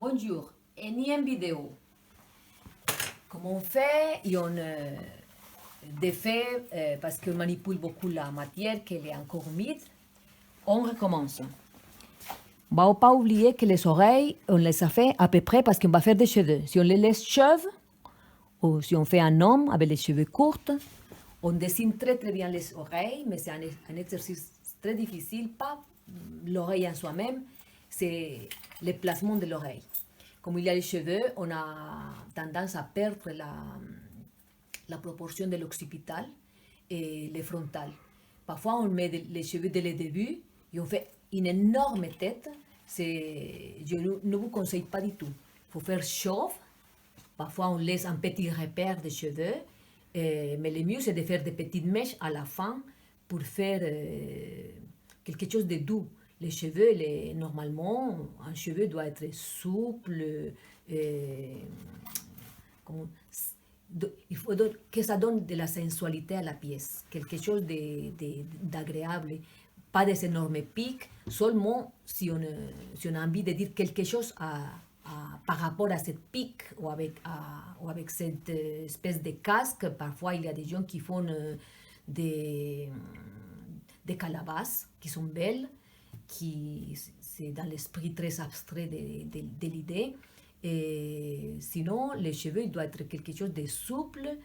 Bonjour, énième vidéo. Comme on fait, et on défait parce qu'on manipule beaucoup la matière qu'elle est encore humide. On recommence. On va pas oublier que les oreilles, on les a fait à peu près parce qu'on va faire des cheveux. Si on les laisse chauves, ou si on fait un homme avec les cheveux courts, on dessine très très bien les oreilles, mais c'est un exercice très difficile, pas l'oreille en soi-même, c'est le placement de l'oreille. Comme il y a les cheveux, on a tendance à perdre la proportion de l'occipital et le frontal. Parfois, on met les cheveux dès le début et on fait une énorme tête. Je ne vous conseille pas du tout. Il faut faire chauve. Parfois, on laisse un petit repère de cheveux, mais le mieux, c'est de faire des petites mèches à la fin pour faire quelque chose de doux. Les cheveux, normalement, un cheveu doit être souple, il faut que ça donne de la sensualité à la pièce, quelque chose d'agréable, pas des énormes pics, seulement si on a envie de dire quelque chose par rapport à cette pique ou avec cette espèce de casque. Parfois, il y a des gens qui font des calabasses qui sont belles, c'est dans l'esprit très abstrait de l'idée. Et sinon, les cheveux, il doit être quelque chose de souple.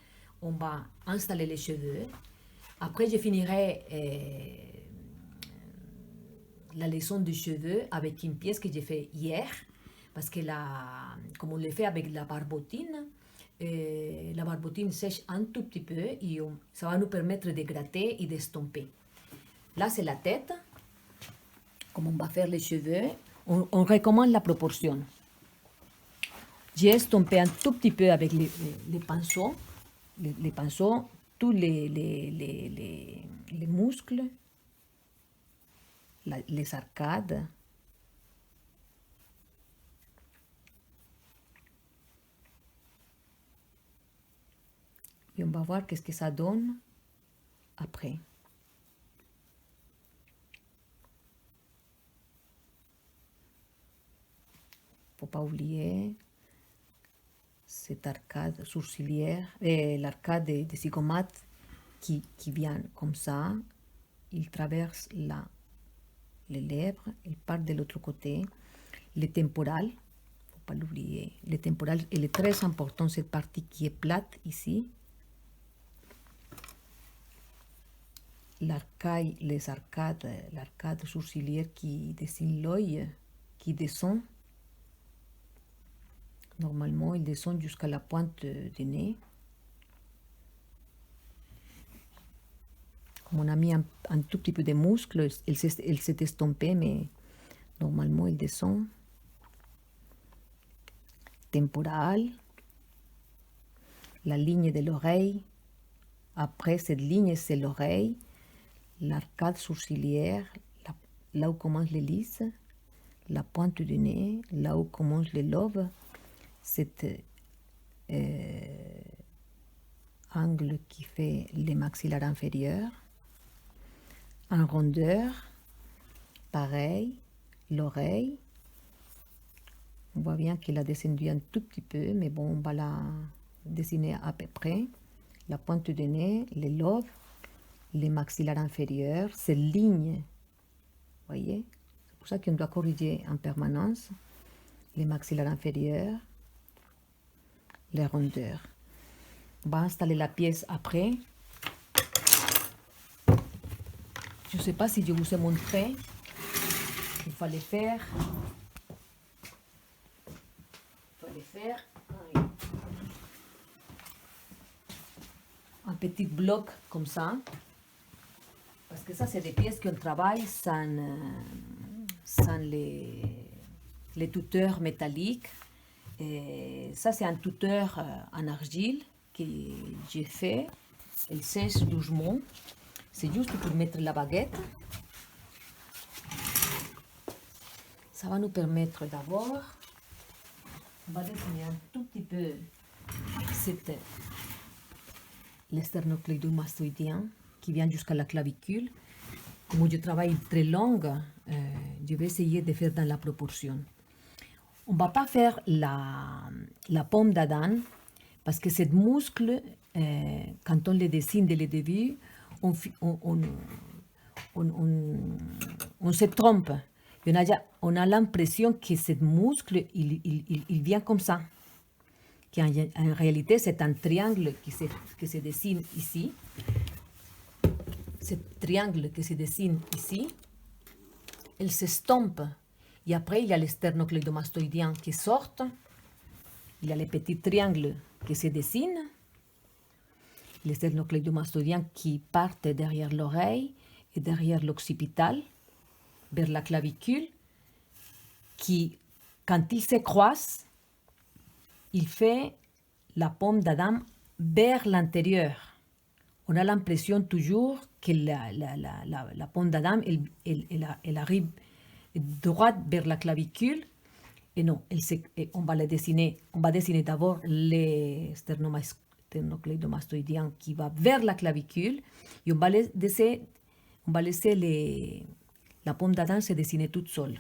On va installer les cheveux. Après, je finirai la leçon des cheveux avec une pièce que j'ai fait hier. Parce que comme on le fait avec la barbotine sèche un tout petit peu et ça va nous permettre de gratter et d'estomper. Là, c'est la tête. Comme on va faire les cheveux, on recommande la proportion. J'ai estompé un tout petit peu avec les pinceaux, tous les muscles, les arcades. Et on va voir qu'est-ce que ça donne après. Faut pas oublier cette arcade sourcilière, l'arcade des zygomates qui vient comme ça. Il traverse les lèvres, il part de l'autre côté. Le temporal, faut pas l'oublier. Le temporal, il est très important, cette partie qui est plate ici. L'arcade sourcilière qui dessine l'œil, qui descend. Normalement, il descend jusqu'à la pointe du nez. Comme on a mis un tout petit peu de muscle, il s'est estompé, mais normalement, il descend. Temporal, la ligne de l'oreille. Après cette ligne, c'est l'oreille. L'arcade sourcilière, là où commence l'hélice. La pointe du nez, là où commence le lobe. Cet angle qui fait les maxillaires inférieurs. En rondeur, pareil, l'oreille. On voit bien qu'il a descendu un tout petit peu, mais bon, on va la dessiner à peu près. La pointe du nez, les lobes, les maxillaires inférieurs, ces lignes, voyez, c'est pour ça qu'on doit corriger en permanence les maxillaires inférieurs, les rondeurs. On va installer la pièce après. Je ne sais pas si je vous ai montré. Il fallait faire. Un petit bloc comme ça. Parce que ça, c'est des pièces qu'on travaille sans les tuteurs métalliques. Et ça, c'est un tuteur en argile que j'ai fait. Il sèche doucement. C'est juste pour mettre la baguette. Ça va nous permettre d'abord, on va dessiner un tout petit peu l'esternocleidomastoïdien qui vient jusqu'à la clavicule. Comme je travaille très longue, je vais essayer de faire dans la proportion. On ne va pas faire la pomme d'Adam parce que ce muscle, quand on le dessine dès le début, on se trompe. On a l'impression que ce muscle, il vient comme ça. En réalité, c'est un triangle qui se dessine ici. Ce triangle qui se dessine ici, il s'estompe. Et après, il y a l'esternocleidomastoïdien qui sort. Il y a les petits triangles qui se dessinent. L'esternocleidomastoïdien qui partent derrière l'oreille et derrière l'occipital, vers la clavicule, qui, quand ils se croisent, il fait la pomme d'Adam vers l'intérieur. On a l'impression toujours que la pomme d'Adam, elle arrive droite vers la clavicule. Et non, on va dessiner d'abord l'esternocleidomastoïdien qui va vers la clavicule et on va laisser la pomme d'Adam se dessiner toute seule.